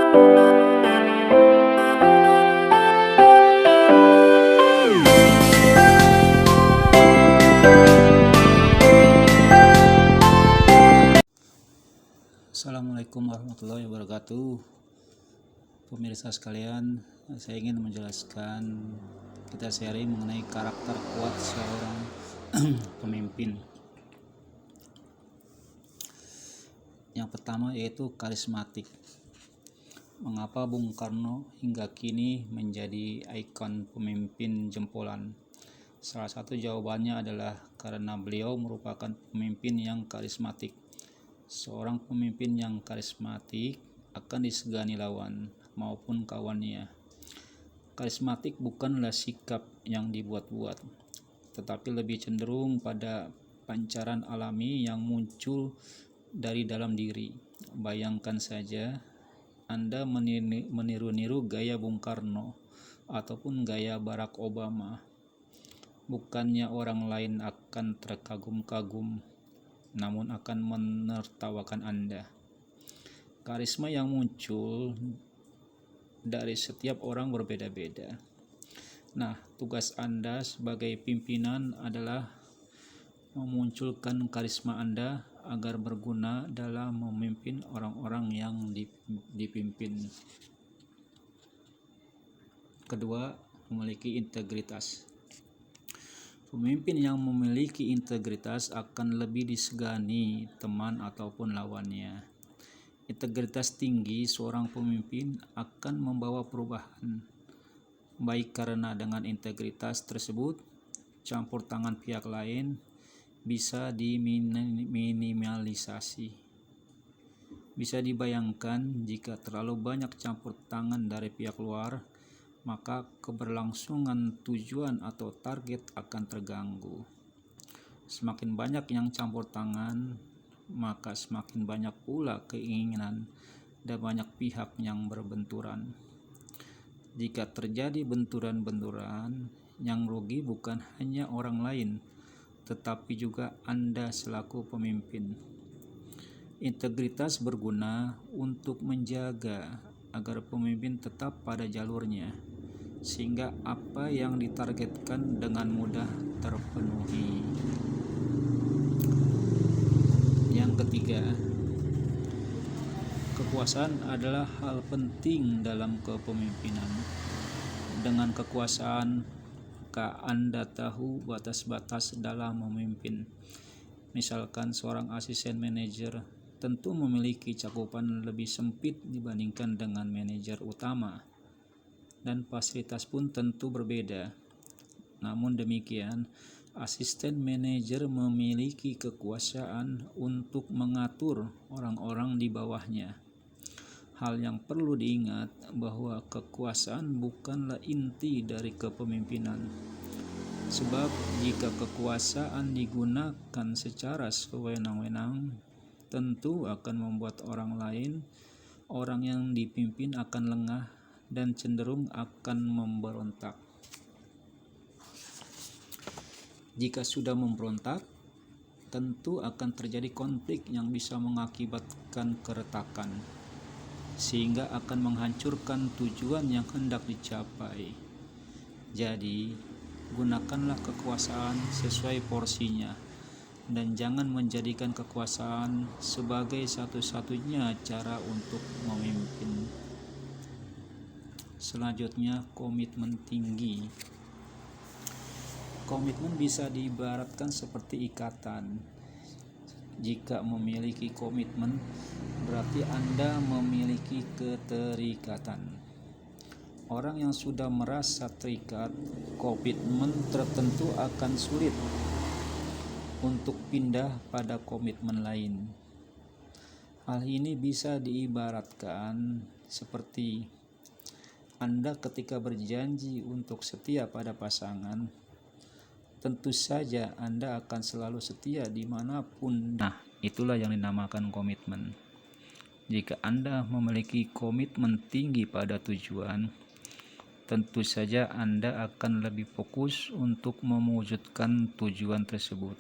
Assalamualaikum warahmatullahi wabarakatuh. Pemirsa sekalian, saya ingin menjelaskan, kita sharing mengenai karakter kuat seorang pemimpin. Yang pertama yaitu karismatik. Mengapa Bung Karno hingga kini menjadi ikon pemimpin jempolan? Salah satu jawabannya adalah karena beliau merupakan pemimpin yang karismatik. Seorang pemimpin yang karismatik akan disegani lawan maupun kawannya. Karismatik bukanlah sikap yang dibuat-buat, tetapi lebih cenderung pada pancaran alami yang muncul dari dalam diri. Bayangkan saja Anda meniru-niru gaya Bung Karno ataupun gaya Barack Obama. Bukannya orang lain akan terkagum-kagum, namun akan menertawakan Anda. Karisma yang muncul dari setiap orang berbeda-beda. Nah, tugas Anda sebagai pimpinan adalah memunculkan karisma Anda agar berguna dalam memimpin orang-orang yang dipimpin. Kedua, memiliki integritas. Pemimpin yang memiliki integritas akan lebih disegani teman ataupun lawannya. Integritas tinggi seorang pemimpin akan membawa perubahan, baik karena dengan integritas tersebut campur tangan pihak lain bisa diminimalisasi. Bisa dibayangkan jika terlalu banyak campur tangan dari pihak luar, maka keberlangsungan tujuan atau target akan terganggu. Semakin banyak yang campur tangan, maka semakin banyak pula keinginan dan banyak pihak yang berbenturan. Jika terjadi benturan-benturan, yang rugi bukan hanya orang lain, tetapi juga Anda selaku pemimpin. Integritas berguna untuk menjaga agar pemimpin tetap pada jalurnya, sehingga apa yang ditargetkan dengan mudah terpenuhi. Yang ketiga, kekuasaan adalah hal penting dalam kepemimpinan. Dengan kekuasaan, Anda tahu batas-batas dalam memimpin. Misalkan seorang asisten manajer tentu memiliki cakupan lebih sempit dibandingkan dengan manajer utama, dan fasilitas pun tentu berbeda. Namun demikian, asisten manajer memiliki kekuasaan untuk mengatur orang-orang di bawahnya. Hal yang perlu diingat bahwa kekuasaan bukanlah inti dari kepemimpinan. Sebab jika kekuasaan digunakan secara sewenang-wenang, tentu akan membuat orang yang dipimpin akan lengah dan cenderung akan memberontak. Jika sudah memberontak, tentu akan terjadi konflik yang bisa mengakibatkan keretakan, sehingga akan menghancurkan tujuan yang hendak dicapai. Jadi, gunakanlah kekuasaan sesuai porsinya, dan jangan menjadikan kekuasaan sebagai satu-satunya cara untuk memimpin. Selanjutnya, komitmen tinggi. Komitmen bisa diibaratkan seperti ikatan. Jika memiliki komitmen, berarti Anda memiliki keterikatan. Orang yang sudah merasa terikat, komitmen tertentu akan sulit untuk pindah pada komitmen lain. Hal ini bisa diibaratkan seperti Anda ketika berjanji untuk setia pada pasangan, tentu saja Anda akan selalu setia dimanapun. Nah, itulah yang dinamakan komitmen. Jika Anda memiliki komitmen tinggi pada tujuan, tentu saja Anda akan lebih fokus untuk mewujudkan tujuan tersebut.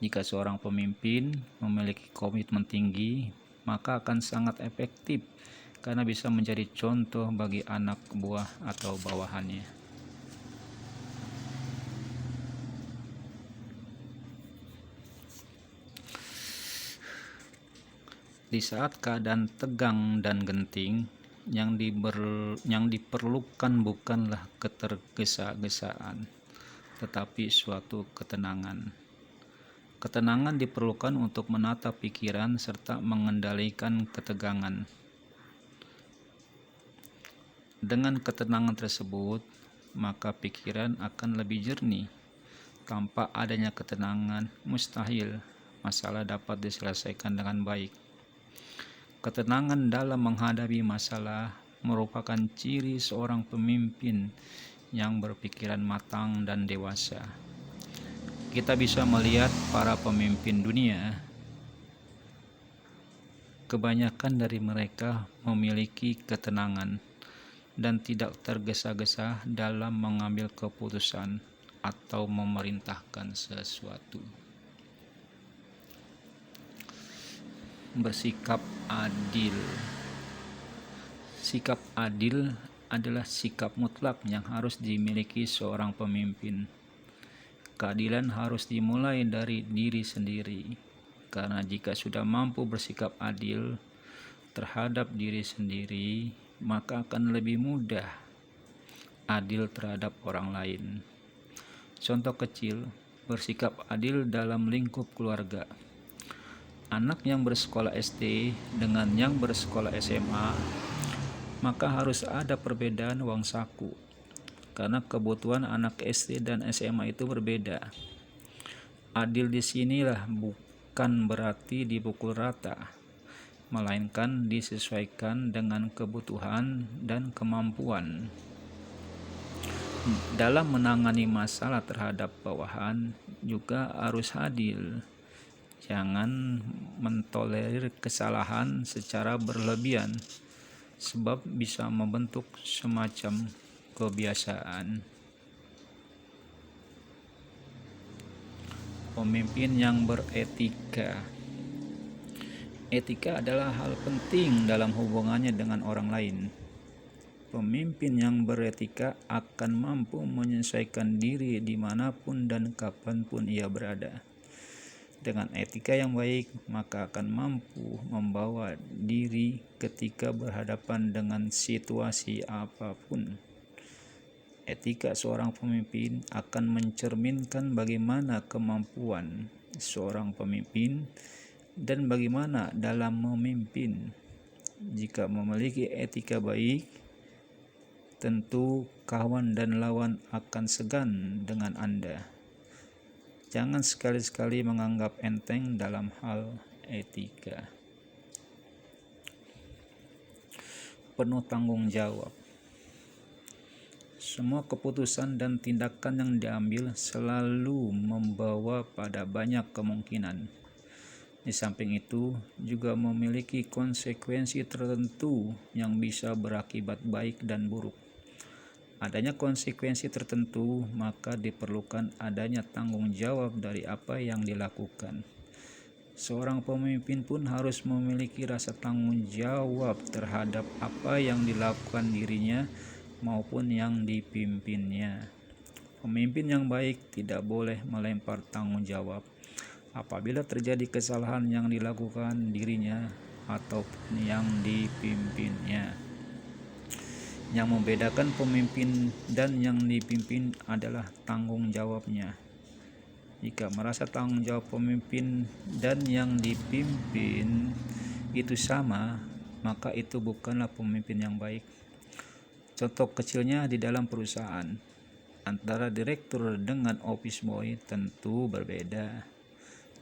Jika seorang pemimpin memiliki komitmen tinggi, maka akan sangat efektif karena bisa menjadi contoh bagi anak buah atau bawahannya. Di saat keadaan tegang dan genting, yang diperlukan bukanlah ketergesa-gesaan, tetapi suatu ketenangan. Ketenangan diperlukan untuk menata pikiran serta mengendalikan ketegangan. Dengan ketenangan tersebut, maka pikiran akan lebih jernih. Tanpa adanya ketenangan, mustahil masalah dapat diselesaikan dengan baik. Ketenangan dalam menghadapi masalah merupakan ciri seorang pemimpin yang berpikiran matang dan dewasa. Kita bisa melihat para pemimpin dunia, kebanyakan dari mereka memiliki ketenangan dan tidak tergesa-gesa dalam mengambil keputusan atau memerintahkan sesuatu. Bersikap adil. Sikap adil adalah sikap mutlak yang harus dimiliki seorang pemimpin. Keadilan harus dimulai dari diri sendiri, karena jika sudah mampu bersikap adil terhadap diri sendiri, maka akan lebih mudah adil terhadap orang lain. Contoh kecil, bersikap adil dalam lingkup keluarga. Anak yang bersekolah SD dengan yang bersekolah SMA, maka harus ada perbedaan uang saku, karena kebutuhan anak SD dan SMA itu berbeda. Adil di sinilah bukan berarti dipukul rata, melainkan disesuaikan dengan kebutuhan dan kemampuan. Dalam menangani masalah terhadap bawahan juga harus adil. Jangan mentolerir kesalahan secara berlebihan, sebab bisa membentuk semacam kebiasaan. Pemimpin yang beretika. Etika adalah hal penting dalam hubungannya dengan orang lain. Pemimpin yang beretika akan mampu menyesuaikan diri dimanapun dan kapanpun ia berada. Dengan etika yang baik, maka akan mampu membawa diri ketika berhadapan dengan situasi apapun. Etika seorang pemimpin akan mencerminkan bagaimana kemampuan seorang pemimpin dan bagaimana dalam memimpin. Jika memiliki etika baik, tentu kawan dan lawan akan segan dengan Anda. Jangan sekali-sekali menganggap enteng dalam hal etika. Penuh tanggung jawab. Semua keputusan dan tindakan yang diambil selalu membawa pada banyak kemungkinan. Di samping itu, juga memiliki konsekuensi tertentu yang bisa berakibat baik dan buruk. Adanya konsekuensi tertentu, maka diperlukan adanya tanggung jawab dari apa yang dilakukan. Seorang pemimpin pun harus memiliki rasa tanggung jawab terhadap apa yang dilakukan dirinya maupun yang dipimpinnya. Pemimpin yang baik tidak boleh melempar tanggung jawab apabila terjadi kesalahan yang dilakukan dirinya ataupun yang dipimpinnya. Yang membedakan pemimpin dan yang dipimpin adalah tanggung jawabnya. Jika merasa tanggung jawab pemimpin dan yang dipimpin itu sama, maka itu bukanlah pemimpin yang baik. Contoh kecilnya di dalam perusahaan, antara direktur dengan office boy tentu berbeda.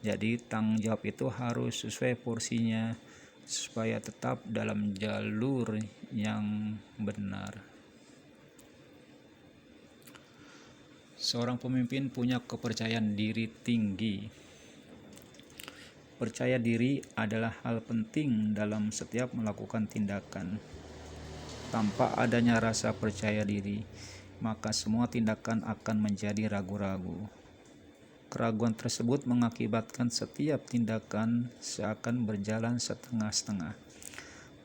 Jadi tanggung jawab itu harus sesuai porsinya, supaya tetap dalam jalur yang benar. Seorang pemimpin punya kepercayaan diri tinggi. Percaya diri adalah hal penting dalam setiap melakukan tindakan. Tanpa adanya rasa percaya diri, maka semua tindakan akan menjadi ragu-ragu. Keraguan tersebut mengakibatkan setiap tindakan seakan berjalan setengah-setengah.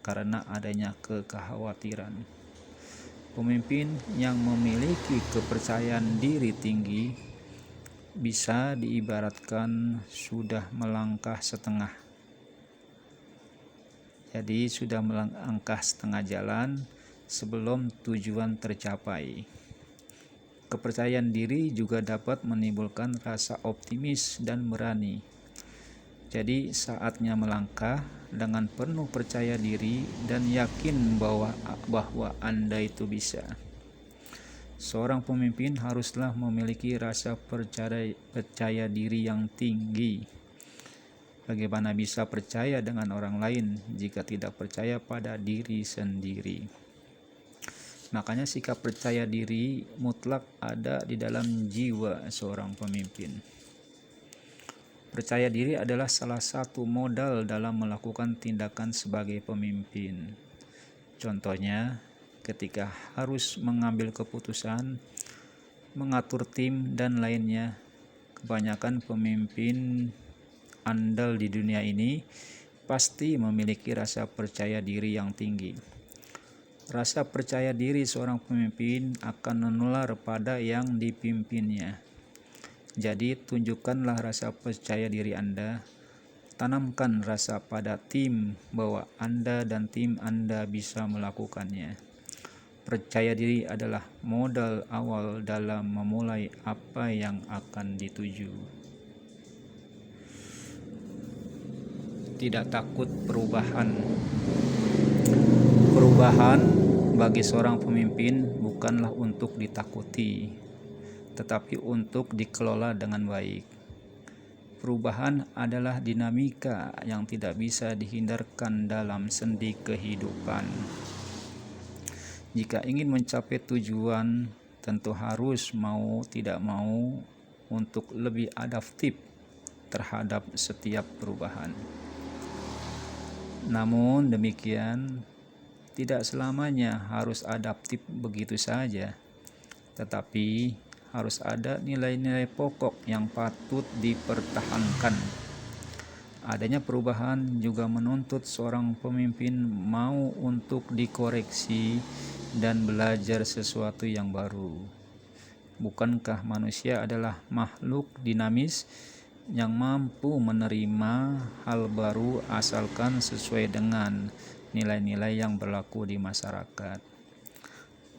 karena adanya kekhawatiran. Pemimpin yang memiliki kepercayaan diri tinggi bisa diibaratkan sudah melangkah setengah. Jadi sudah melangkah setengah jalan sebelum tujuan tercapai. Kepercayaan diri juga dapat menimbulkan rasa optimis dan berani. Jadi saatnya melangkah dengan penuh percaya diri dan yakin bahwa Anda itu bisa. Seorang pemimpin haruslah memiliki rasa percaya diri yang tinggi. Bagaimana bisa percaya dengan orang lain jika tidak percaya pada diri sendiri? Makanya sikap percaya diri mutlak ada di dalam jiwa seorang pemimpin. Percaya diri adalah salah satu modal dalam melakukan tindakan sebagai pemimpin. Contohnya, ketika harus mengambil keputusan, mengatur tim, dan lainnya, kebanyakan pemimpin andal di dunia ini pasti memiliki rasa percaya diri yang tinggi. Rasa percaya diri seorang pemimpin akan menular pada yang dipimpinnya. Jadi tunjukkanlah rasa percaya diri Anda, tanamkan rasa pada tim bahwa Anda dan tim Anda bisa melakukannya. Percaya diri adalah modal awal dalam memulai apa yang akan dituju. Tidak takut perubahan. Perubahan bagi seorang pemimpin bukanlah untuk ditakuti, tetapi untuk dikelola dengan baik. Perubahan adalah dinamika yang tidak bisa dihindarkan dalam sendi kehidupan. Jika ingin mencapai tujuan, tentu harus mau tidak mau untuk lebih adaptif terhadap setiap perubahan. Namun demikian, tidak selamanya harus adaptif begitu saja, tetapi harus ada nilai-nilai pokok yang patut dipertahankan. Adanya perubahan juga menuntut seorang pemimpin mau untuk dikoreksi dan belajar sesuatu yang baru. Bukankah manusia adalah makhluk dinamis yang mampu menerima hal baru asalkan sesuai dengan nilai-nilai yang berlaku di masyarakat?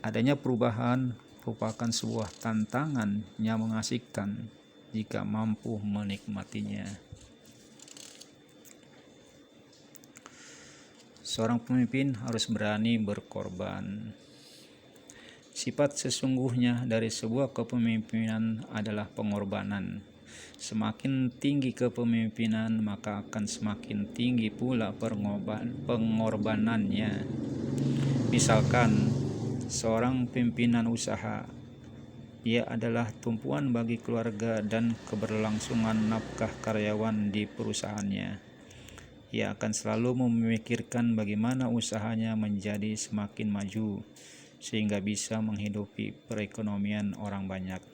Adanya perubahan merupakan sebuah tantangan yang mengasihkan jika mampu menikmatinya. Seorang pemimpin harus berani berkorban. Sifat sesungguhnya dari sebuah kepemimpinan adalah pengorbanan. Semakin tinggi kepemimpinan, maka akan semakin tinggi pula pengorbanannya. Misalkan, seorang pimpinan usaha, ia adalah tumpuan bagi keluarga dan keberlangsungan nafkah karyawan di perusahaannya. Ia akan selalu memikirkan bagaimana usahanya menjadi semakin maju, sehingga bisa menghidupi perekonomian orang banyak.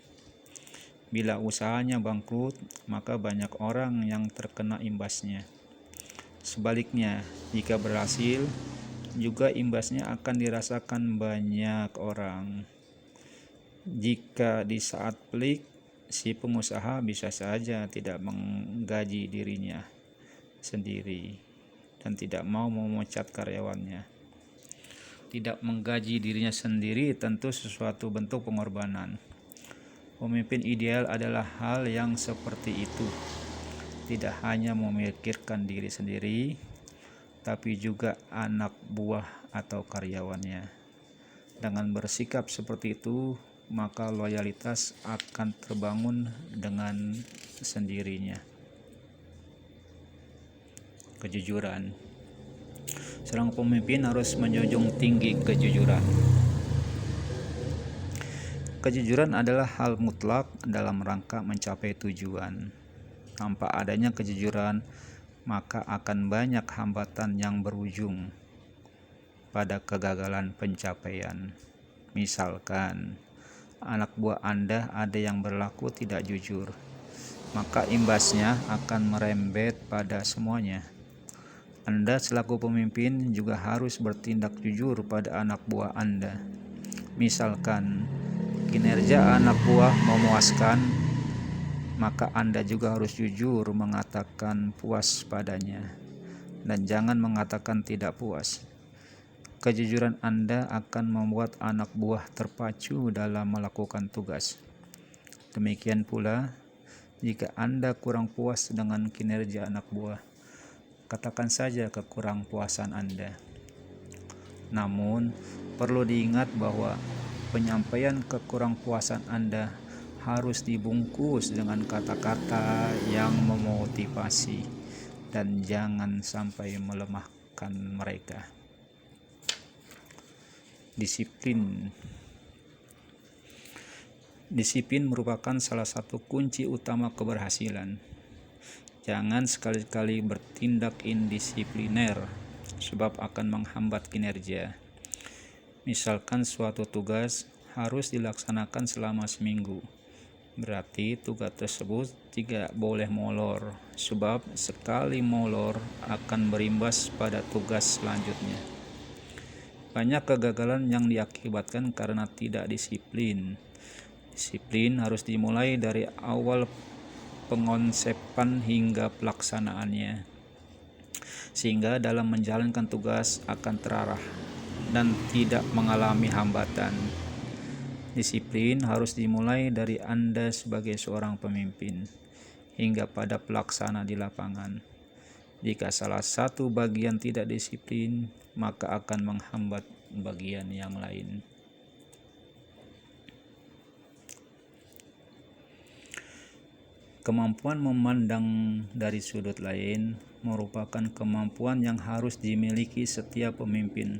Bila usahanya bangkrut, maka banyak orang yang terkena imbasnya. Sebaliknya, jika berhasil, juga imbasnya akan dirasakan banyak orang. Jika di saat pelik, si pengusaha bisa saja tidak menggaji dirinya sendiri dan tidak mau memecat karyawannya. Tidak menggaji dirinya sendiri tentu sesuatu bentuk pengorbanan. Pemimpin ideal adalah hal yang seperti itu. Tidak hanya memikirkan diri sendiri, tapi juga anak buah atau karyawannya. Dengan bersikap seperti itu, maka loyalitas akan terbangun dengan sendirinya. Kejujuran. Seorang pemimpin harus menjunjung tinggi kejujuran. Kejujuran adalah hal mutlak dalam rangka mencapai tujuan. Tanpa adanya kejujuran, maka akan banyak hambatan yang berujung pada kegagalan pencapaian. Misalkan, anak buah Anda ada yang berlaku tidak jujur, maka imbasnya akan merembet pada semuanya. Anda selaku pemimpin juga harus bertindak jujur pada anak buah Anda. Misalkan kinerja anak buah memuaskan, maka Anda juga harus jujur mengatakan puas padanya, dan jangan mengatakan tidak puas. Kejujuran Anda akan membuat anak buah terpacu dalam melakukan tugas. Demikian pula, jika Anda kurang puas dengan kinerja anak buah, katakan saja kekurangpuasan Anda. Namun, perlu diingat bahwa penyampaian kekurangpuasan Anda harus dibungkus dengan kata-kata yang memotivasi dan jangan sampai melemahkan mereka. Disiplin merupakan salah satu kunci utama keberhasilan. Jangan sekali-kali bertindak indisipliner, sebab akan menghambat kinerja. Misalkan suatu tugas harus dilaksanakan selama seminggu, berarti tugas tersebut tidak boleh molor, sebab sekali molor akan berimbas pada tugas selanjutnya. Banyak kegagalan yang diakibatkan karena tidak disiplin. Disiplin harus dimulai dari awal pengonsepan hingga pelaksanaannya, sehingga dalam menjalankan tugas akan terarah dan tidak mengalami hambatan. Disiplin harus dimulai dari Anda sebagai seorang pemimpin hingga pada pelaksana di lapangan. Jika salah satu bagian tidak disiplin, maka akan menghambat bagian yang lain. Kemampuan memandang dari sudut lain merupakan kemampuan yang harus dimiliki setiap pemimpin.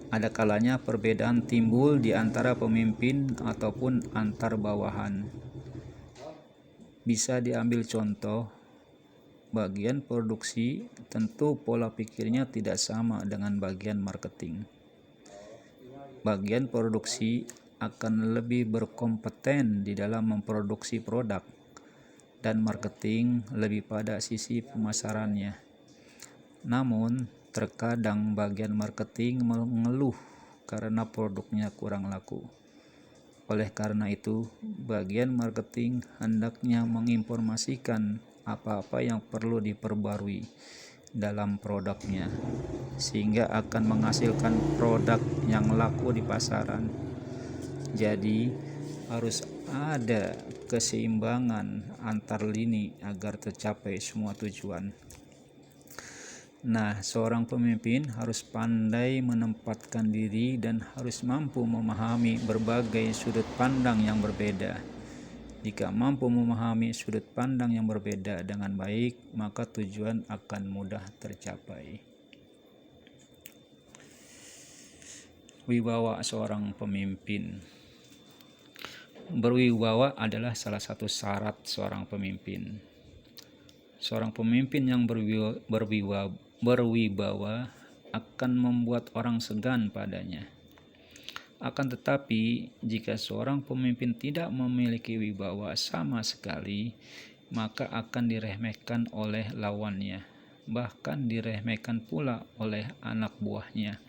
Ada kalanya perbedaan timbul di antara pemimpin ataupun antar bawahan. Bisa diambil contoh, bagian produksi tentu pola pikirnya tidak sama dengan bagian marketing. Bagian produksi akan lebih berkompeten di dalam memproduksi produk, dan marketing lebih pada sisi pemasarannya. Namun, terkadang bagian marketing mengeluh karena produknya kurang laku. Oleh karena itu, bagian marketing hendaknya menginformasikan apa-apa yang perlu diperbarui dalam produknya, sehingga akan menghasilkan produk yang laku di pasaran. Jadi, harus ada keseimbangan antar lini agar tercapai semua tujuan. Nah, seorang pemimpin harus pandai menempatkan diri dan harus mampu memahami berbagai sudut pandang yang berbeda. Jika mampu memahami sudut pandang yang berbeda dengan baik, maka tujuan akan mudah tercapai. Wibawa seorang pemimpin. Berwibawa adalah salah satu syarat seorang pemimpin. Seorang pemimpin yang berwibawa akan membuat orang segan padanya. Akan tetapi, jika seorang pemimpin tidak memiliki wibawa sama sekali, maka akan diremehkan oleh lawannya, bahkan diremehkan pula oleh anak buahnya.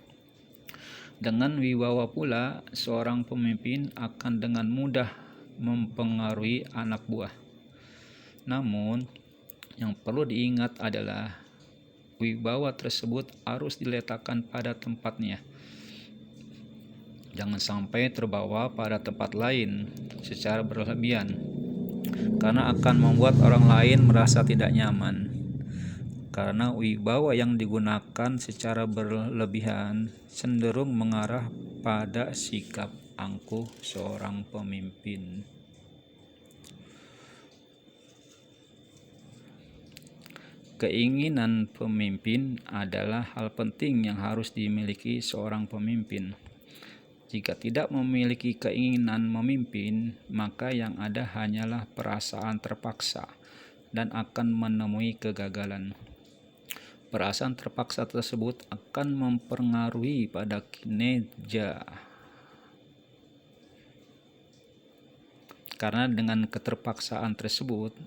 Dengan wibawa pula, seorang pemimpin akan dengan mudah mempengaruhi anak buah. Namun, yang perlu diingat adalah wibawa tersebut harus diletakkan pada tempatnya. Jangan sampai terbawa pada tempat lain secara berlebihan, karena akan membuat orang lain merasa tidak nyaman. Karena wibawa yang digunakan secara berlebihan cenderung mengarah pada sikap angkuh seorang pemimpin. Keinginan pemimpin adalah hal penting yang harus dimiliki seorang pemimpin. Jika tidak memiliki keinginan memimpin, maka yang ada hanyalah perasaan terpaksa dan akan menemui kegagalan. Perasaan terpaksa tersebut akan mempengaruhi pada kinerja. Karena dengan keterpaksaan tersebut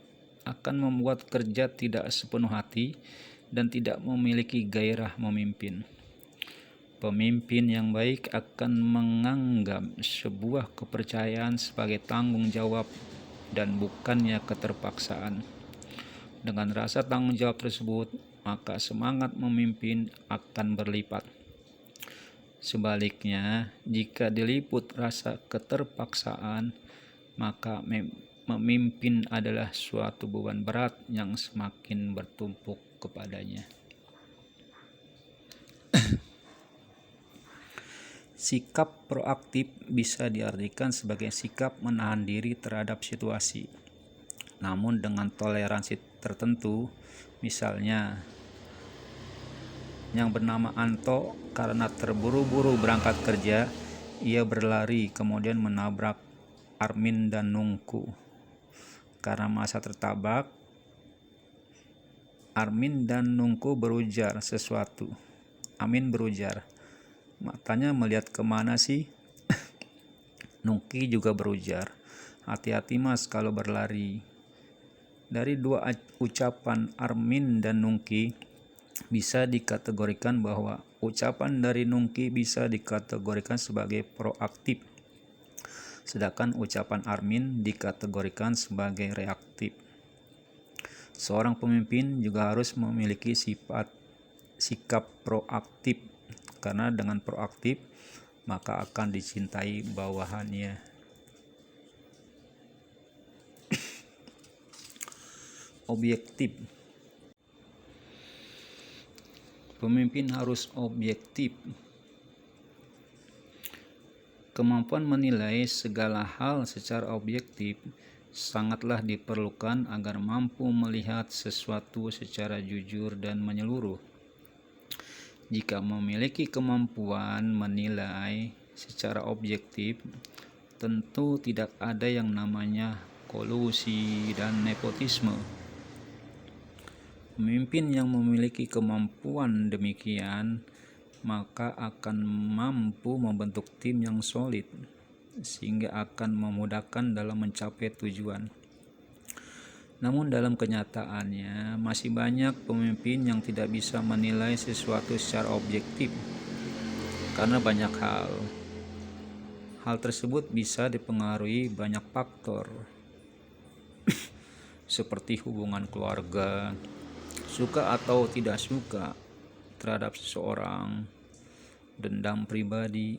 akan membuat kerja tidak sepenuh hati dan tidak memiliki gairah memimpin. Pemimpin yang baik akan menganggap sebuah kepercayaan sebagai tanggung jawab dan bukannya keterpaksaan. Dengan rasa tanggung jawab tersebut, maka semangat memimpin akan berlipat. Sebaliknya, jika diliput rasa keterpaksaan, maka memimpin adalah suatu beban berat yang semakin bertumpuk kepadanya. Sikap proaktif bisa diartikan sebagai sikap menahan diri terhadap situasi, namun dengan toleransi tertentu. Misalnya, yang bernama Anto karena terburu-buru berangkat kerja, ia berlari kemudian menabrak Armin dan Nungku. Karena masa tertabak, Armin dan Nungku berujar sesuatu. Amin berujar, "Matanya melihat kemana sih?" Nungki juga berujar, "Hati-hati mas kalau berlari." Dari dua ucapan Armin dan Nungki, bisa dikategorikan bahwa ucapan dari Nungki bisa dikategorikan sebagai proaktif, sedangkan ucapan Armin dikategorikan sebagai reaktif. Seorang pemimpin juga harus memiliki sikap proaktif, karena dengan proaktif maka akan dicintai bawahannya. Objektif. Pemimpin harus objektif. Kemampuan menilai segala hal secara objektif sangatlah diperlukan agar mampu melihat sesuatu secara jujur dan menyeluruh. Jika memiliki kemampuan menilai secara objektif, tentu tidak ada yang namanya kolusi dan nepotisme. Pemimpin yang memiliki kemampuan demikian maka akan mampu membentuk tim yang solid, sehingga akan memudahkan dalam mencapai tujuan. Namun dalam kenyataannya masih banyak pemimpin yang tidak bisa menilai sesuatu secara objektif karena banyak hal. Hal tersebut bisa dipengaruhi banyak faktor seperti hubungan keluarga, suka atau tidak suka terhadap seseorang, dendam pribadi,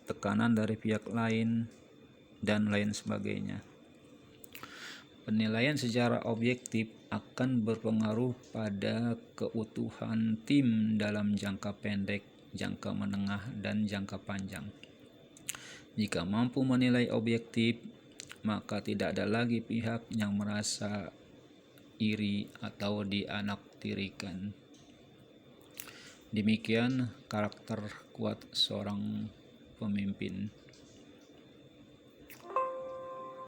tekanan dari pihak lain, dan lain sebagainya. Penilaian secara objektif akan berpengaruh pada keutuhan tim dalam jangka pendek, jangka menengah, dan jangka panjang. Jika mampu menilai objektif, maka tidak ada lagi pihak yang merasa iri atau dianaktirikan. Demikian karakter kuat seorang pemimpin.